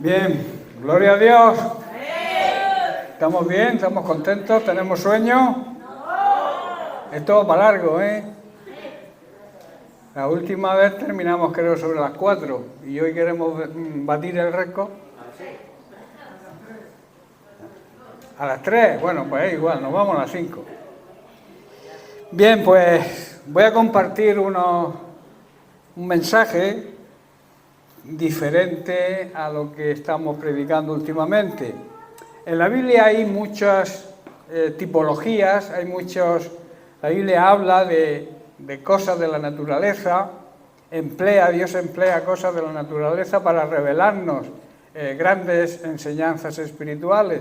Bien, gloria a Dios. ¿Estamos bien? ¿Estamos contentos? ¿Tenemos sueño? Es todo para largo, ¿eh? La última vez terminamos, creo, sobre las 4 y hoy queremos batir el récord. A las 3, bueno, pues igual, nos vamos a las 5. Bien, pues voy a compartir un mensaje diferente a lo que estamos predicando últimamente. En la Biblia hay muchas tipologías, la Biblia habla de cosas de la naturaleza, Dios emplea cosas de la naturaleza para revelarnos grandes enseñanzas espirituales.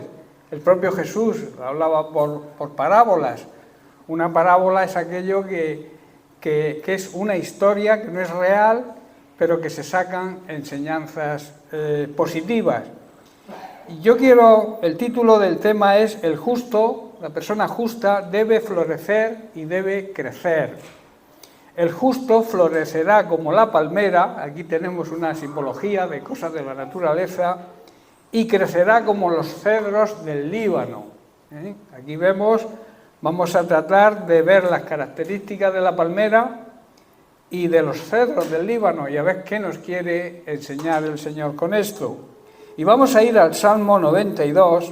El propio Jesús hablaba por parábolas. Una parábola es aquello que es una historia que no es real, pero que se sacan enseñanzas positivas. El título del tema es El justo, la persona justa, debe florecer y debe crecer. El justo florecerá como la palmera, aquí tenemos una simbología de cosas de la naturaleza, y crecerá como los cedros del Líbano. Aquí vamos a tratar de ver las características de la palmera y de los cedros del Líbano, y a ver qué nos quiere enseñar el Señor con esto. Y vamos a ir al Salmo 92,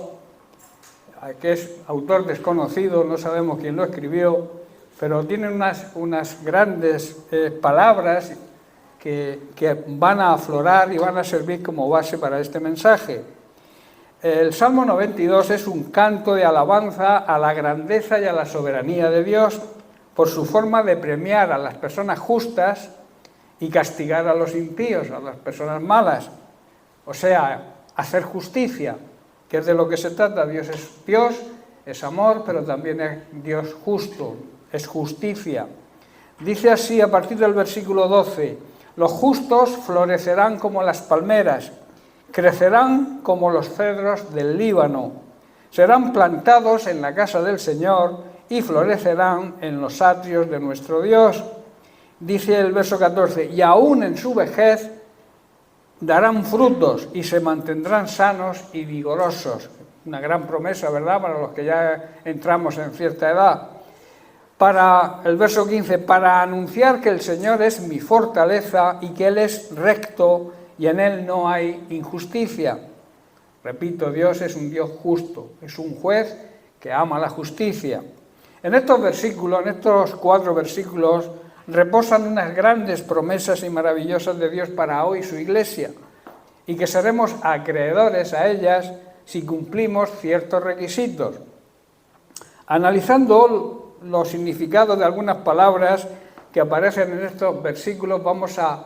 que es autor desconocido, no sabemos quién lo escribió, pero tiene unas grandes palabras que van a aflorar y van a servir como base para este mensaje. El Salmo 92 es un canto de alabanza a la grandeza y a la soberanía de Dios por su forma de premiar a las personas justas y castigar a los impíos, a las personas malas. O sea, hacer justicia, que es de lo que se trata. Dios, es amor, pero también es Dios justo, es justicia. Dice así a partir del versículo 12, los justos florecerán como las palmeras, crecerán como los cedros del Líbano, serán plantados en la casa del Señor y florecerán en los atrios de nuestro Dios. Dice el verso 14, y aún en su vejez darán frutos y se mantendrán sanos y vigorosos. Una gran promesa, ¿verdad?, para los que ya entramos en cierta edad. Para el verso 15, para anunciar que el Señor es mi fortaleza y que Él es recto y en Él no hay injusticia. Repito, Dios es un Dios justo, es un juez que ama la justicia. En estos 4 versículos, reposan unas grandes promesas y maravillosas de Dios para hoy su Iglesia, y que seremos acreedores a ellas si cumplimos ciertos requisitos. Analizando los significados de algunas palabras que aparecen en estos versículos, vamos a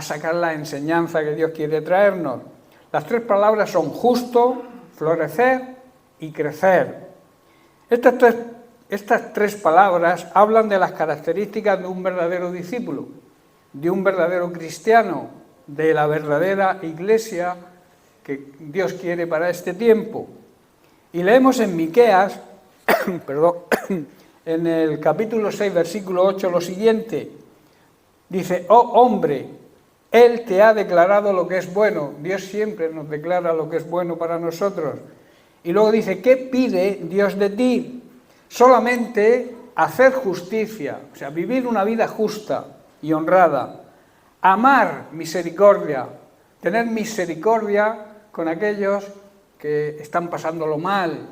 sacar la enseñanza que Dios quiere traernos. Las 3 palabras son justo, florecer y crecer. Estas 3 palabras hablan de las características de un verdadero discípulo, de un verdadero cristiano, de la verdadera iglesia que Dios quiere para este tiempo. Y leemos en Miqueas, en el capítulo 6, versículo 8, lo siguiente. Dice, oh hombre, Él te ha declarado lo que es bueno. Dios siempre nos declara lo que es bueno para nosotros. Y luego dice, ¿qué pide Dios de ti? Solamente hacer justicia, o sea, vivir una vida justa y honrada, amar misericordia, tener misericordia con aquellos que están pasándolo mal.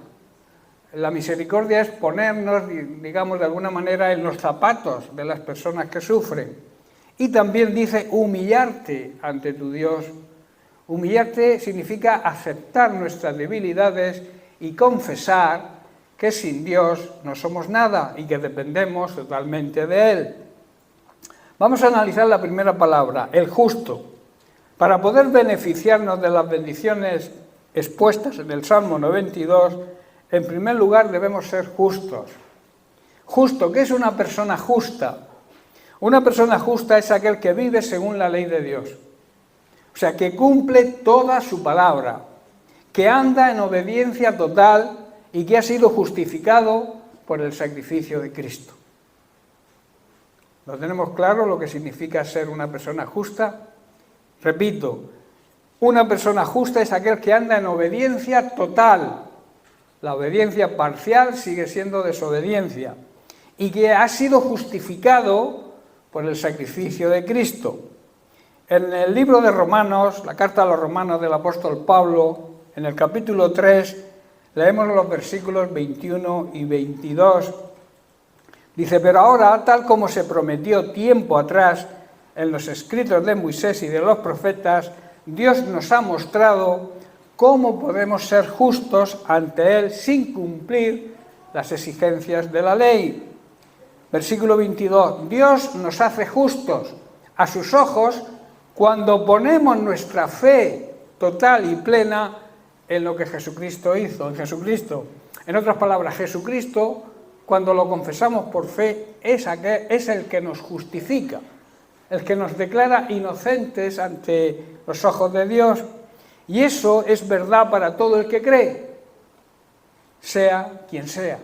La misericordia es ponernos, digamos, de alguna manera en los zapatos de las personas que sufren. Y también dice humillarte ante tu Dios. Humillarte significa aceptar nuestras debilidades y confesar que sin Dios no somos nada y que dependemos totalmente de Él. Vamos a analizar la primera palabra, el justo. Para poder beneficiarnos de las bendiciones expuestas en el Salmo 92, en primer lugar debemos ser justos. Justo, ¿qué es una persona justa? Una persona justa es aquel que vive según la ley de Dios. O sea, que cumple toda su palabra, que anda en obediencia total y que ha sido justificado por el sacrificio de Cristo. ¿Lo tenemos claro lo que significa ser una persona justa? Repito, Una persona justa es aquel que anda en obediencia total. La obediencia parcial sigue siendo desobediencia. Y que ha sido justificado por el sacrificio de Cristo. En el libro de Romanos, la carta a los Romanos del apóstol Pablo, en el capítulo 3, leemos los versículos 21 y 22. Dice, pero ahora, tal como se prometió tiempo atrás en los escritos de Moisés y de los profetas, Dios nos ha mostrado cómo podemos ser justos ante Él sin cumplir las exigencias de la ley. Versículo 22. Dios nos hace justos a sus ojos cuando ponemos nuestra fe total y plena en lo que Jesucristo hizo, en Jesucristo. En otras palabras, Jesucristo, cuando lo confesamos por fe, es el que nos justifica, el que nos declara inocentes ante los ojos de Dios. Y eso es verdad para todo el que cree, sea quien sea.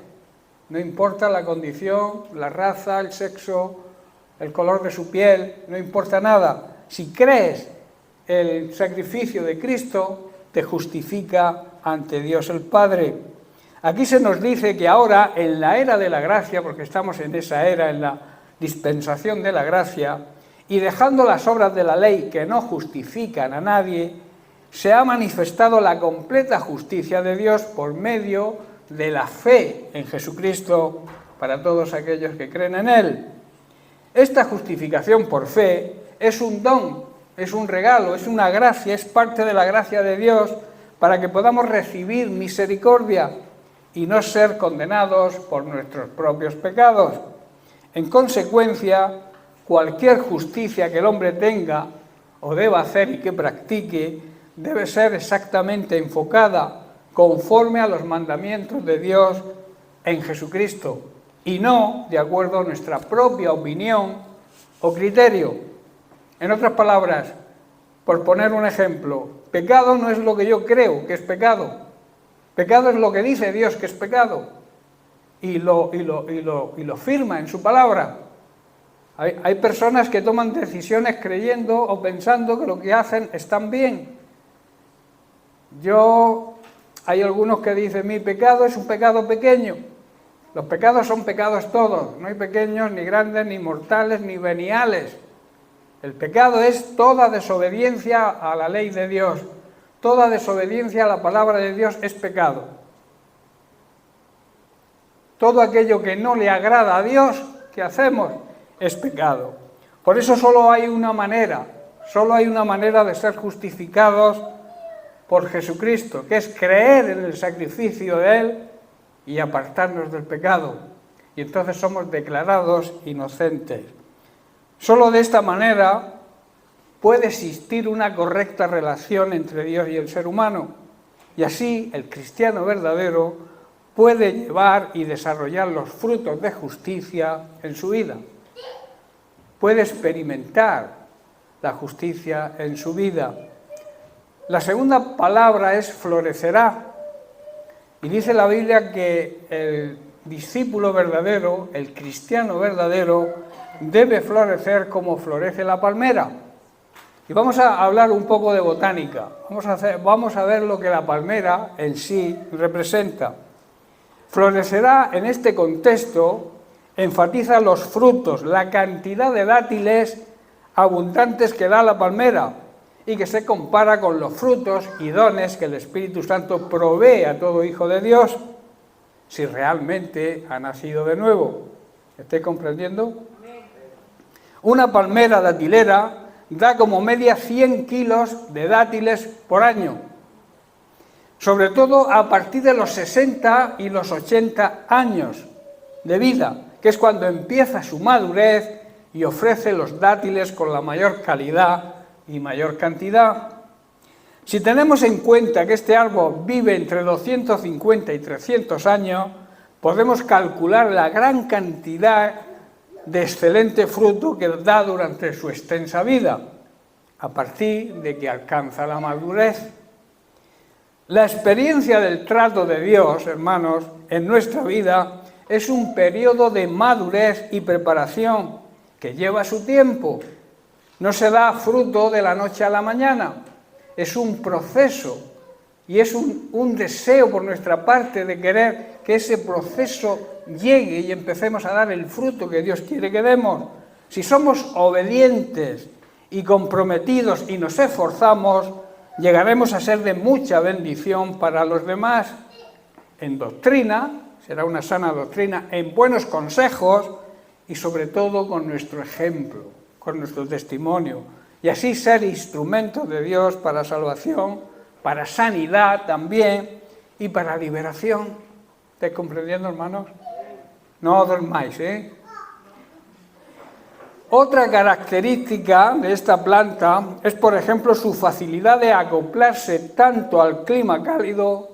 No importa la condición, la raza, el sexo, el color de su piel, no importa nada. Si crees el sacrificio de Cristo, te justifica ante Dios el Padre. Aquí se nos dice que ahora, en la era de la gracia, porque estamos en esa era, en la dispensación de la gracia, y dejando las obras de la ley que no justifican a nadie, se ha manifestado la completa justicia de Dios por medio de la fe en Jesucristo para todos aquellos que creen en Él. Esta justificación por fe es un don, es un regalo, es una gracia, es parte de la gracia de Dios para que podamos recibir misericordia y no ser condenados por nuestros propios pecados. En consecuencia, cualquier justicia que el hombre tenga o deba hacer y que practique debe ser exactamente enfocada conforme a los mandamientos de Dios en Jesucristo y no de acuerdo a nuestra propia opinión o criterio. En otras palabras, por poner un ejemplo, pecado no es lo que yo creo que es pecado. Pecado es lo que dice Dios que es pecado y lo firma en su palabra. Hay personas que toman decisiones creyendo o pensando que lo que hacen están bien. Hay algunos que dicen, mi pecado es un pecado pequeño. Los pecados son pecados todos, no hay pequeños, ni grandes, ni mortales, ni veniales. El pecado es toda desobediencia a la ley de Dios. Toda desobediencia a la palabra de Dios es pecado. Todo aquello que no le agrada a Dios, que hacemos, es pecado. Por eso solo hay una manera de ser justificados por Jesucristo, que es creer en el sacrificio de Él y apartarnos del pecado. Y entonces somos declarados inocentes. Solo de esta manera puede existir una correcta relación entre Dios y el ser humano. Y así el cristiano verdadero puede llevar y desarrollar los frutos de justicia en su vida. Puede experimentar la justicia en su vida. La segunda palabra es florecerá. Y dice la Biblia que el discípulo verdadero, el cristiano verdadero, debe florecer como florece la palmera. Y vamos a hablar un poco de botánica. Vamos a ver lo que la palmera en sí representa. Florecerá en este contexto, enfatiza los frutos, la cantidad de dátiles abundantes que da la palmera y que se compara con los frutos y dones que el Espíritu Santo provee a todo hijo de Dios si realmente ha nacido de nuevo. ¿Estáis comprendiendo? Una palmera datilera da como media 100 kilos de dátiles por año, sobre todo a partir de los 60 y los 80 años de vida, que es cuando empieza su madurez y ofrece los dátiles con la mayor calidad y mayor cantidad. Si tenemos en cuenta que este árbol vive entre 250 y 300 años, podemos calcular la gran cantidad de excelente fruto que da durante su extensa vida, a partir de que alcanza la madurez. La experiencia del trato de Dios, hermanos, en nuestra vida es un periodo de madurez y preparación que lleva su tiempo. No se da fruto de la noche a la mañana. es un proceso y es un deseo por nuestra parte de querer que ese proceso llegue y empecemos a dar el fruto que Dios quiere que demos. Si somos obedientes y comprometidos y nos esforzamos, llegaremos a ser de mucha bendición para los demás. En doctrina, será una sana doctrina, en buenos consejos y sobre todo con nuestro ejemplo, con nuestro testimonio. Y así ser instrumentos de Dios para salvación, para sanidad también y para liberación. ¿Estáis comprendiendo, hermanos? No dormáis, ¿eh? Otra característica de esta planta es, por ejemplo, su facilidad de acoplarse tanto al clima cálido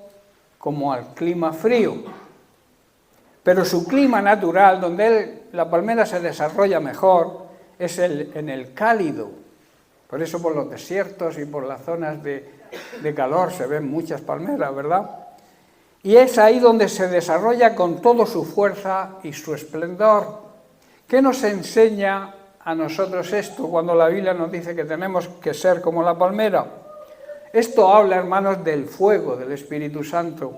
como al clima frío. Pero su clima natural, donde la palmera se desarrolla mejor, es en el cálido. Por eso por los desiertos y por las zonas de calor se ven muchas palmeras, ¿verdad? Y es ahí donde se desarrolla con toda su fuerza y su esplendor. ¿Qué nos enseña a nosotros esto cuando la Biblia nos dice que tenemos que ser como la palmera? Esto habla, hermanos, del fuego del Espíritu Santo.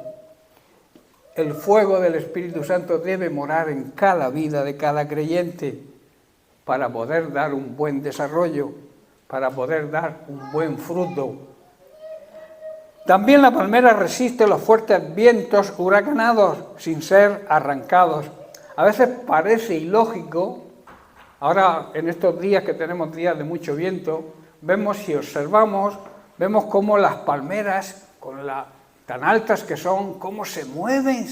El fuego del Espíritu Santo debe morar en cada vida de cada creyente para poder dar un buen desarrollo, para poder dar un buen fruto. También la palmera resiste los fuertes vientos huracanados sin ser arrancados. A veces parece ilógico. Ahora, en estos días que tenemos días de mucho viento, vemos, si observamos, vemos cómo las palmeras, tan altas que son, cómo se mueven,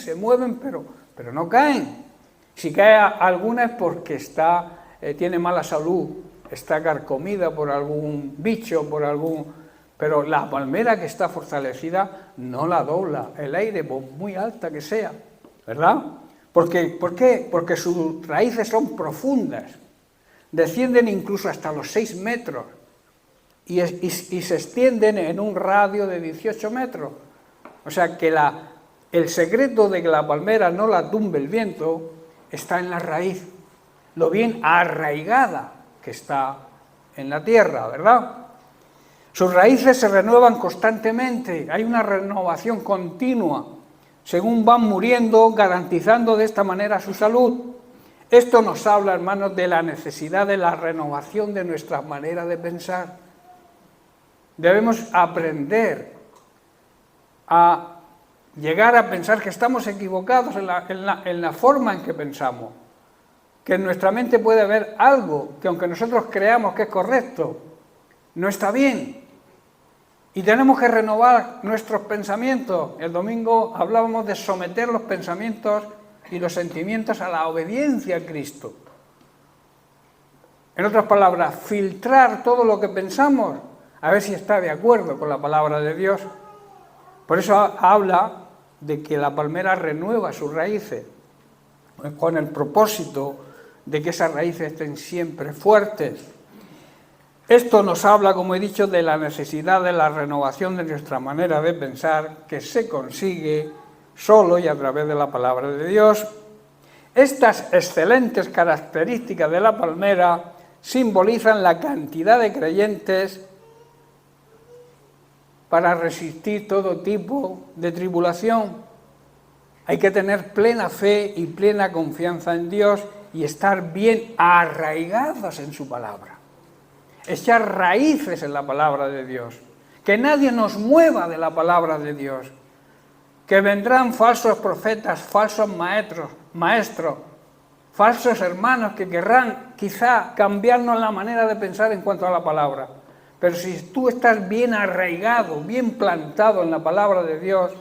pero no caen. Si cae alguna es porque tiene mala salud, está carcomida por algún bicho, pero la palmera que está fortalecida no la dobla el aire, por muy alta que sea, ¿verdad? ¿Por qué? Porque sus raíces son profundas, descienden incluso hasta los 6 metros y se extienden en un radio de 18 metros. O sea que el secreto de que la palmera no la tumbe el viento está en la raíz, lo bien arraigada que está en la tierra, ¿verdad? Sus raíces se renuevan constantemente, hay una renovación continua, según van muriendo, garantizando de esta manera su salud. Esto nos habla, hermanos, de la necesidad de la renovación de nuestra manera de pensar. Debemos aprender a llegar a pensar que estamos equivocados en la forma en que pensamos, que en nuestra mente puede haber algo que, aunque nosotros creamos que es correcto, no está bien. Y tenemos que renovar nuestros pensamientos. El domingo hablábamos de someter los pensamientos y los sentimientos a la obediencia a Cristo. En otras palabras, filtrar todo lo que pensamos, a ver si está de acuerdo con la palabra de Dios. Por eso habla de que la palmera renueva sus raíces, con el propósito de que esas raíces estén siempre fuertes. Esto nos habla, como he dicho, de la necesidad de la renovación de nuestra manera de pensar, que se consigue solo y a través de la palabra de Dios. Estas excelentes características de la palmera simbolizan la cantidad de creyentes para resistir todo tipo de tribulación. Hay que tener plena fe y plena confianza en Dios y estar bien arraigados en su palabra. Echar raíces en la palabra de Dios. Que nadie nos mueva de la palabra de Dios. Que vendrán falsos profetas, falsos maestros, falsos hermanos que querrán quizá cambiarnos la manera de pensar en cuanto a la palabra. Pero si tú estás bien arraigado, bien plantado en la palabra de Dios,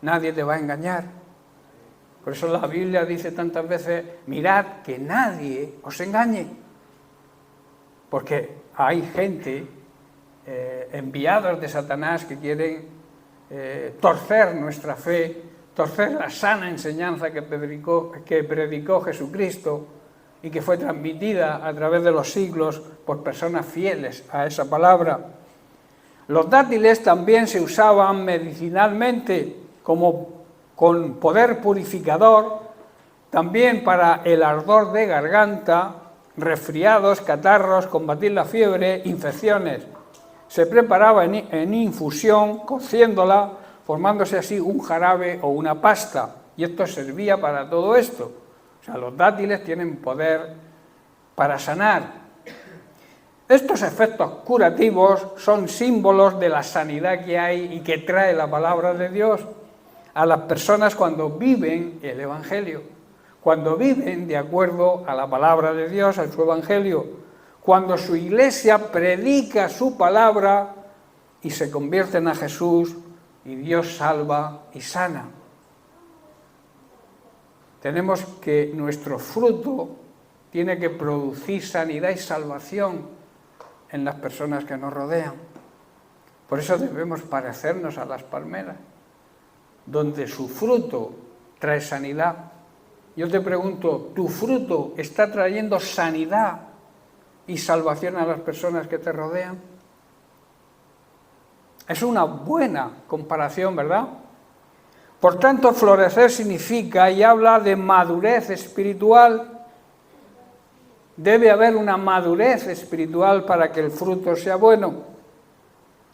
nadie te va a engañar. Por eso la Biblia dice tantas veces, mirad que nadie os engañe. Porque hay gente, enviados de Satanás, que quieren torcer nuestra fe, torcer la sana enseñanza que predicó Jesucristo y que fue transmitida a través de los siglos por personas fieles a esa palabra. Los dátiles también se usaban medicinalmente con poder purificador, también para el ardor de garganta, resfriados, catarros, combatir la fiebre, infecciones. se preparaba en infusión, cociéndola, formándose así un jarabe o una pasta, y esto servía para todo esto. O sea, los dátiles tienen poder para sanar. Estos efectos curativos son símbolos de la sanidad que hay y que trae la palabra de Dios a las personas cuando viven el Evangelio, cuando viven de acuerdo a la palabra de Dios, a su Evangelio, cuando su iglesia predica su palabra y se convierten a Jesús y Dios salva y sana. Tenemos que nuestro fruto tiene que producir sanidad y salvación en las personas que nos rodean. Por eso debemos parecernos a las palmeras, donde su fruto trae sanidad. Yo te pregunto, ¿tu fruto está trayendo sanidad y salvación a las personas que te rodean? Es una buena comparación, ¿verdad? Por tanto, florecer significa y habla de madurez espiritual. Debe haber una madurez espiritual para que el fruto sea bueno.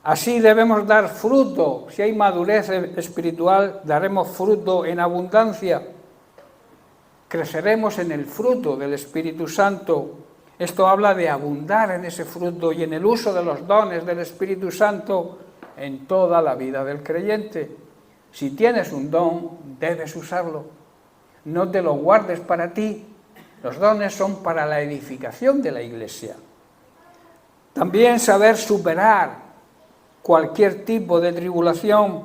Así debemos dar fruto. Si hay madurez espiritual, daremos fruto en abundancia. Creceremos en el fruto del Espíritu Santo. Esto habla de abundar en ese fruto y en el uso de los dones del Espíritu Santo en toda la vida del creyente. Si tienes un don, debes usarlo. No te lo guardes para ti. Los dones son para la edificación de la iglesia. También saber superar cualquier tipo de tribulación.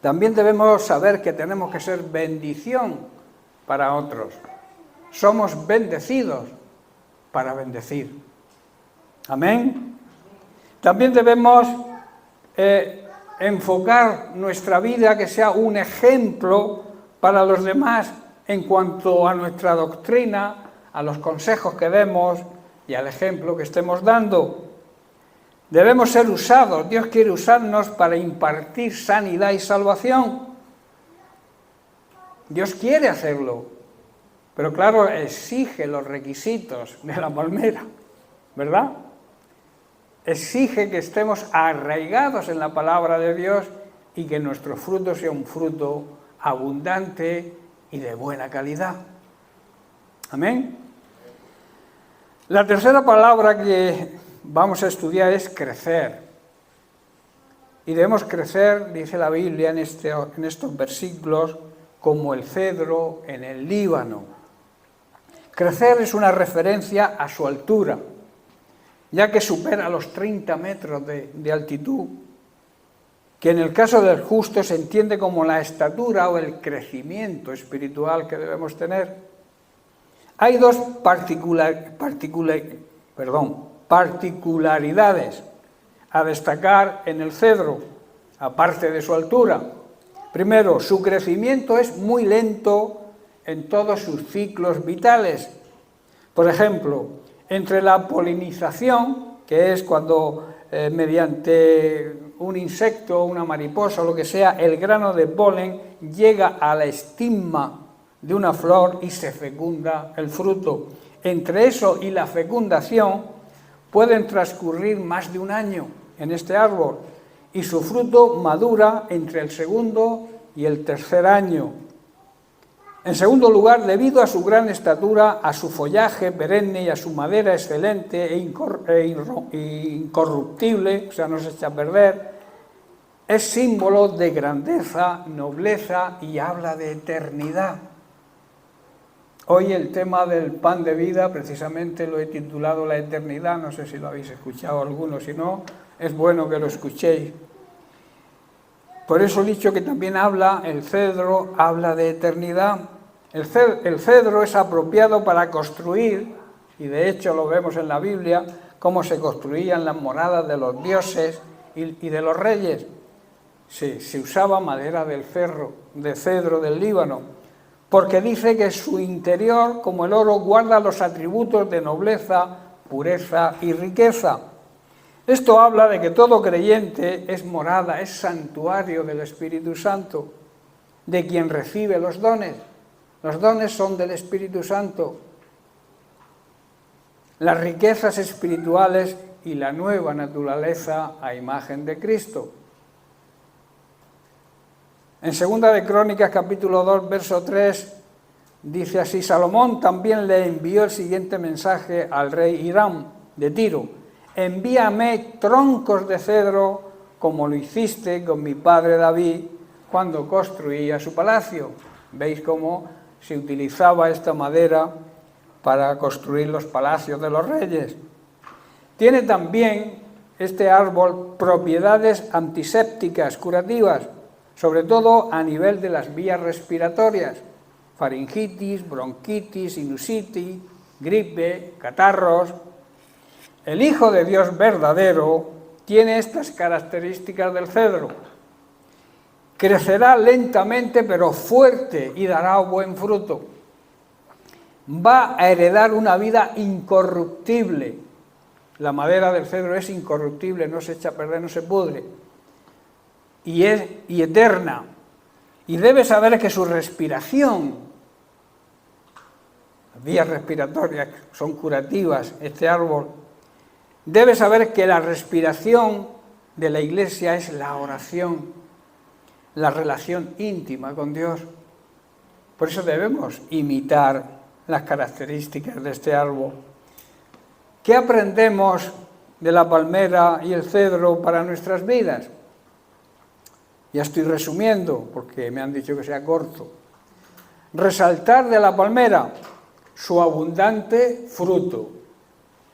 También debemos saber que tenemos que ser bendición para otros. Somos bendecidos para bendecir. Amén. También debemos enfocar nuestra vida que sea un ejemplo para los demás en cuanto a nuestra doctrina, a los consejos que demos y al ejemplo que estemos dando. Debemos ser usados. Dios quiere usarnos para impartir sanidad y salvación. Dios quiere hacerlo, pero claro, exige los requisitos de la palmera, ¿verdad? Exige que estemos arraigados en la palabra de Dios y que nuestro fruto sea un fruto abundante y de buena calidad. Amén. La tercera palabra que vamos a estudiar es crecer. Y debemos crecer, dice la Biblia en estos versículos, como el cedro en el Líbano. Crecer es una referencia a su altura, ya que supera los 30 metros de altitud, que en el caso del justo se entiende como la estatura o el crecimiento espiritual que debemos tener. Hay dos particularidades a destacar en el cedro, aparte de su altura. Primero, su crecimiento es muy lento en todos sus ciclos vitales. Por ejemplo, entre la polinización, que es cuando mediante un insecto, una mariposa o lo que sea, el grano de polen llega a la estigma de una flor y se fecunda el fruto. Entre eso y la fecundación pueden transcurrir más de un año en este árbol y su fruto madura entre el segundo y el tercer año. En segundo lugar, debido a su gran estatura, a su follaje perenne y a su madera excelente e incorruptible, o sea, no se echa a perder, es símbolo de grandeza, nobleza y habla de eternidad. Hoy el tema del pan de vida, precisamente lo he titulado La eternidad, no sé si lo habéis escuchado alguno, si no, es bueno que lo escuchéis. Por eso he dicho que también el cedro habla de eternidad. El cedro es apropiado para construir, y de hecho lo vemos en la Biblia, cómo se construían las moradas de los dioses y de los reyes. Se usaba madera de cedro del Líbano, porque dice que su interior, como el oro, guarda los atributos de nobleza, pureza y riqueza. Esto habla de que todo creyente es morada, es santuario del Espíritu Santo, de quien recibe los dones. Los dones son del Espíritu Santo. Las riquezas espirituales y la nueva naturaleza a imagen de Cristo. En 2 de Crónicas, capítulo 2, verso 3, dice así: Salomón también le envió el siguiente mensaje al rey Hiram de Tiro: envíame troncos de cedro como lo hiciste con mi padre David cuando construía su palacio. ¿Veis cómo se utilizaba esta madera para construir los palacios de los reyes? Tiene también este árbol propiedades antisépticas, curativas, sobre todo a nivel de las vías respiratorias: faringitis, bronquitis, sinusitis, gripe, catarros. El Hijo de Dios verdadero tiene estas características del cedro. Crecerá lentamente pero fuerte y dará buen fruto. Va a heredar una vida incorruptible. La madera del cedro es incorruptible, no se echa a perder, no se pudre. Y eterna. Y debe saber que su respiración, las vías respiratorias son curativas, este árbol, debe saber que la respiración de la Iglesia es la oración, la relación íntima con Dios. Por eso debemos imitar las características de este árbol. ¿Qué aprendemos de la palmera y el cedro para nuestras vidas? Ya estoy resumiendo, porque me han dicho que sea corto. Resaltar de la palmera su abundante fruto.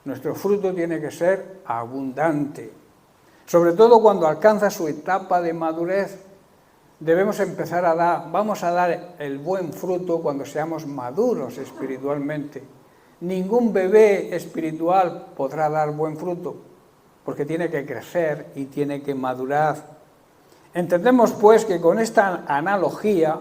Nuestro fruto tiene que ser abundante. Sobre todo cuando alcanza su etapa de madurez, vamos a dar el buen fruto cuando seamos maduros espiritualmente. Ningún bebé espiritual podrá dar buen fruto, porque tiene que crecer y tiene que madurar. Entendemos, pues, que con esta analogía,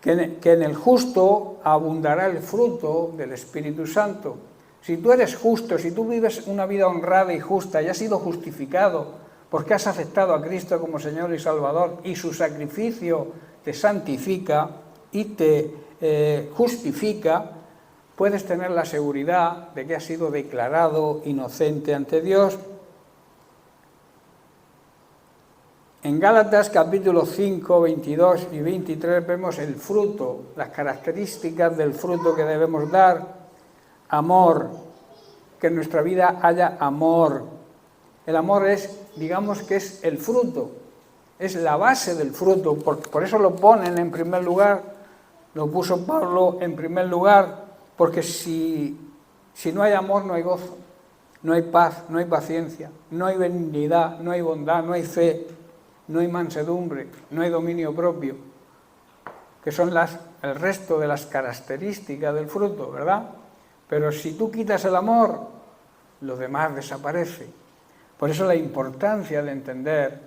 que en el justo abundará el fruto del Espíritu Santo. Si tú eres justo, si tú vives una vida honrada y justa y has sido justificado porque has aceptado a Cristo como Señor y Salvador, y su sacrificio te santifica y te justifica, puedes tener la seguridad de que has sido declarado inocente ante Dios. En Gálatas capítulo 5, 22 y 23 vemos el fruto, las características del fruto que debemos dar. Amor, que en nuestra vida haya amor. El amor es, digamos que es el fruto, es la base del fruto, por eso lo ponen en primer lugar, lo puso Pablo en primer lugar, porque si no hay amor no hay gozo, no hay paz, no hay paciencia, no hay benignidad, no hay bondad, no hay fe, no hay mansedumbre, no hay dominio propio, que son el resto de las características del fruto, ¿verdad? Pero si tú quitas el amor, lo demás desaparece. Por eso la importancia de entender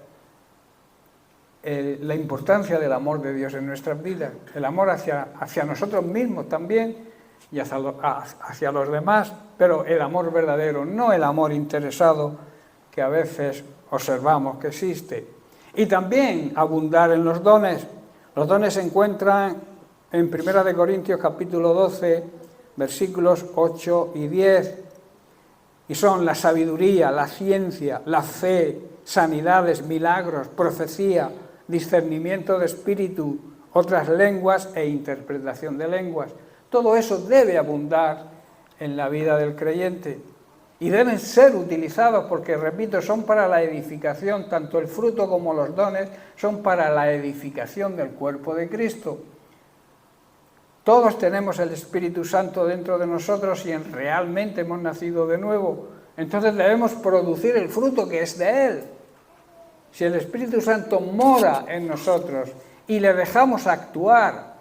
la importancia del amor de Dios en nuestras vidas, el amor hacia nosotros mismos también y hacia los demás, pero el amor verdadero, no el amor interesado que a veces observamos que existe. Y también abundar en los dones. Los dones se encuentran en 1 Corintios capítulo 12, versículos 8 y 10, y son la sabiduría, la ciencia, la fe, sanidades, milagros, profecía, discernimiento de espíritu, otras lenguas e interpretación de lenguas. Todo eso debe abundar en la vida del creyente y deben ser utilizados porque, repito, son para la edificación, tanto el fruto como los dones son para la edificación del cuerpo de Cristo. Todos tenemos el Espíritu Santo dentro de nosotros y realmente hemos nacido de nuevo. Entonces debemos producir el fruto que es de Él. Si el Espíritu Santo mora en nosotros y le dejamos actuar,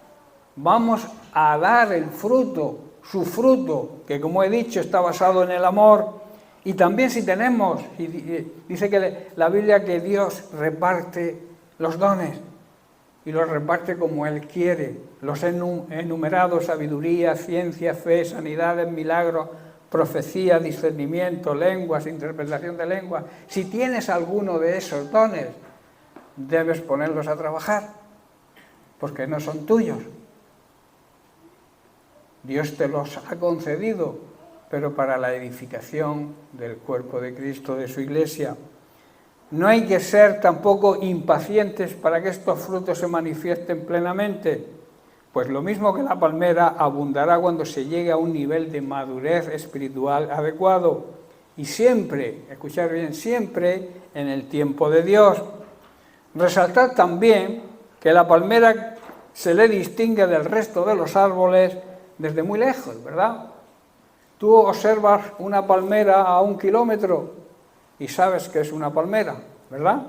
vamos a dar el fruto, su fruto, que como he dicho está basado en el amor. Y también si tenemos, dice que la Biblia que Dios reparte los dones y los reparte como Él quiere. Los enumerados: sabiduría, ciencia, fe, sanidades, milagros, profecía, discernimiento, lenguas, interpretación de lenguas. Si tienes alguno de esos dones, debes ponerlos a trabajar, porque no son tuyos. Dios te los ha concedido, pero para la edificación del cuerpo de Cristo, de su Iglesia. No hay que ser tampoco impacientes para que estos frutos se manifiesten plenamente, pues lo mismo que la palmera abundará cuando se llegue a un nivel de madurez espiritual adecuado, y siempre, escuchad bien, siempre en el tiempo de Dios. Resaltar también que la palmera se le distingue del resto de los árboles desde muy lejos, ¿verdad? Tú observas una palmera a 1 kilómetro y sabes que es una palmera, ¿verdad?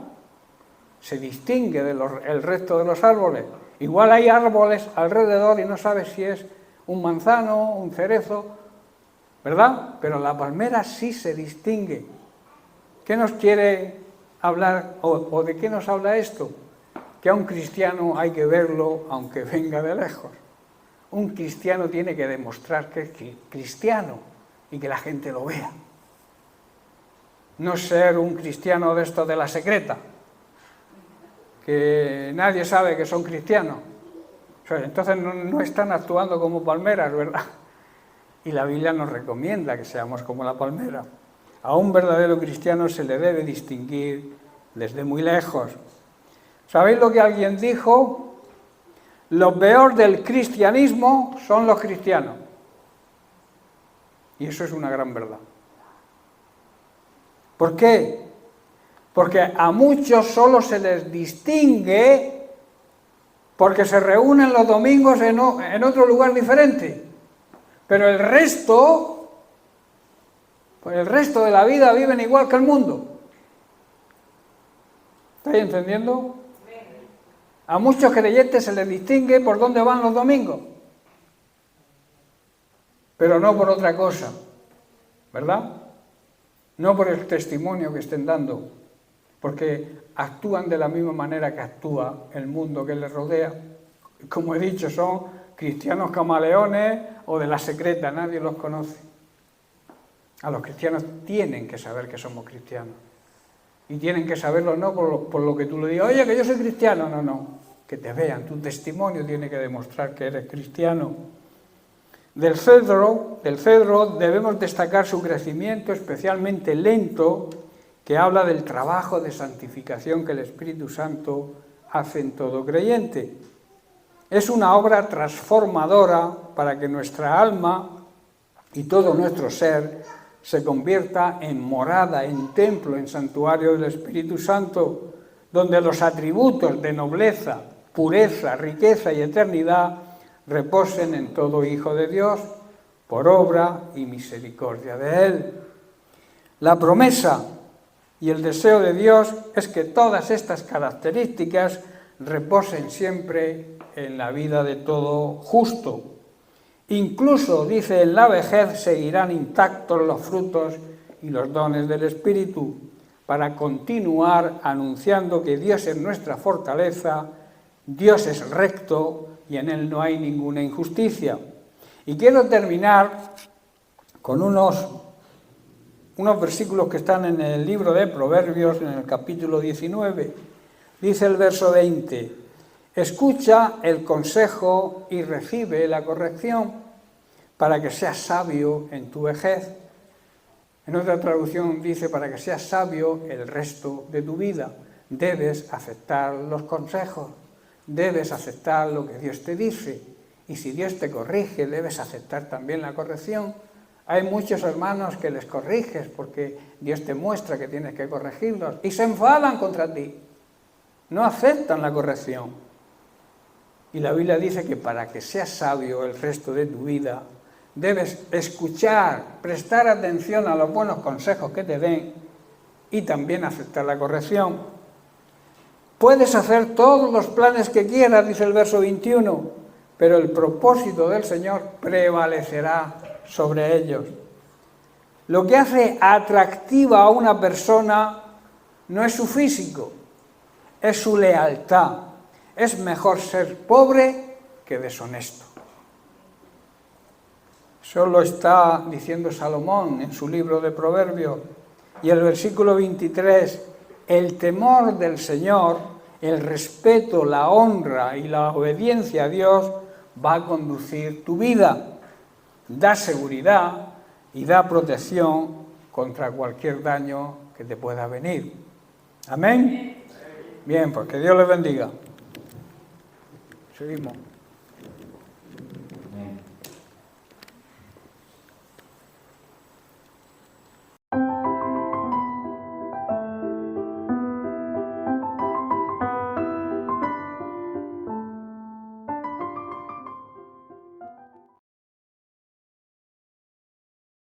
Se distingue del resto de los árboles. Igual hay árboles alrededor y no sabes si es un manzano, un cerezo, ¿verdad? Pero la palmera sí se distingue. ¿Qué nos quiere hablar o de qué nos habla esto? Que a un cristiano hay que verlo aunque venga de lejos. Un cristiano tiene que demostrar que es cristiano y que la gente lo vea. No ser un cristiano de esto de la secreta, que nadie sabe que son cristianos. O sea, entonces no están actuando como palmeras, ¿verdad? Y la Biblia nos recomienda que seamos como la palmera. A un verdadero cristiano se le debe distinguir desde muy lejos. ¿Sabéis lo que alguien dijo? Lo peor del cristianismo son los cristianos. Y eso es una gran verdad. ¿Por qué? Porque a muchos solo se les distingue porque se reúnen los domingos en otro lugar diferente. Pero el resto, pues el resto de la vida viven igual que el mundo. ¿Estáis entendiendo? A muchos creyentes se les distingue por dónde van los domingos, pero no por otra cosa, ¿verdad? No por el testimonio que estén dando, porque actúan de la misma manera que actúa el mundo que les rodea. Como he dicho, son cristianos camaleones o de la secreta, nadie los conoce. A los cristianos tienen que saber que somos cristianos. Y tienen que saberlo no por lo que tú le digas, oye, que yo soy cristiano, no, que te vean, tu testimonio tiene que demostrar que eres cristiano. Del cedro debemos destacar su crecimiento especialmente lento, que habla del trabajo de santificación que el Espíritu Santo hace en todo creyente. Es una obra transformadora para que nuestra alma y todo nuestro ser se convierta en morada, en templo, en santuario del Espíritu Santo, donde los atributos de nobleza, pureza, riqueza y eternidad reposen en todo Hijo de Dios, por obra y misericordia de Él. La promesa y el deseo de Dios es que todas estas características reposen siempre en la vida de todo justo. Incluso, dice, en la vejez seguirán intactos los frutos y los dones del Espíritu, para continuar anunciando que Dios es nuestra fortaleza, Dios es recto y en Él no hay ninguna injusticia. Y quiero terminar con unos versículos que están en el libro de Proverbios, en el capítulo 19. Dice el verso 20, escucha el consejo y recibe la corrección para que seas sabio en tu vejez. En otra traducción dice, para que seas sabio el resto de tu vida. Debes aceptar los consejos, debes aceptar lo que Dios te dice. Y si Dios te corrige, debes aceptar también la corrección. Hay muchos hermanos que les corriges porque Dios te muestra que tienes que corregirlos y se enfadan contra ti. No aceptan la corrección. Y la Biblia dice que para que seas sabio el resto de tu vida, debes escuchar, prestar atención a los buenos consejos que te den y también aceptar la corrección. Puedes hacer todos los planes que quieras, dice el verso 21, pero el propósito del Señor prevalecerá sobre ellos. Lo que hace atractiva a una persona no es su físico, es su lealtad. Es mejor ser pobre que deshonesto. Eso lo está diciendo Salomón en su libro de Proverbios. Y el versículo 23, el temor del Señor, el respeto, la honra y la obediencia a Dios va a conducir tu vida. Da seguridad y da protección contra cualquier daño que te pueda venir. ¿Amén? Bien, pues que Dios les bendiga. Seguimos.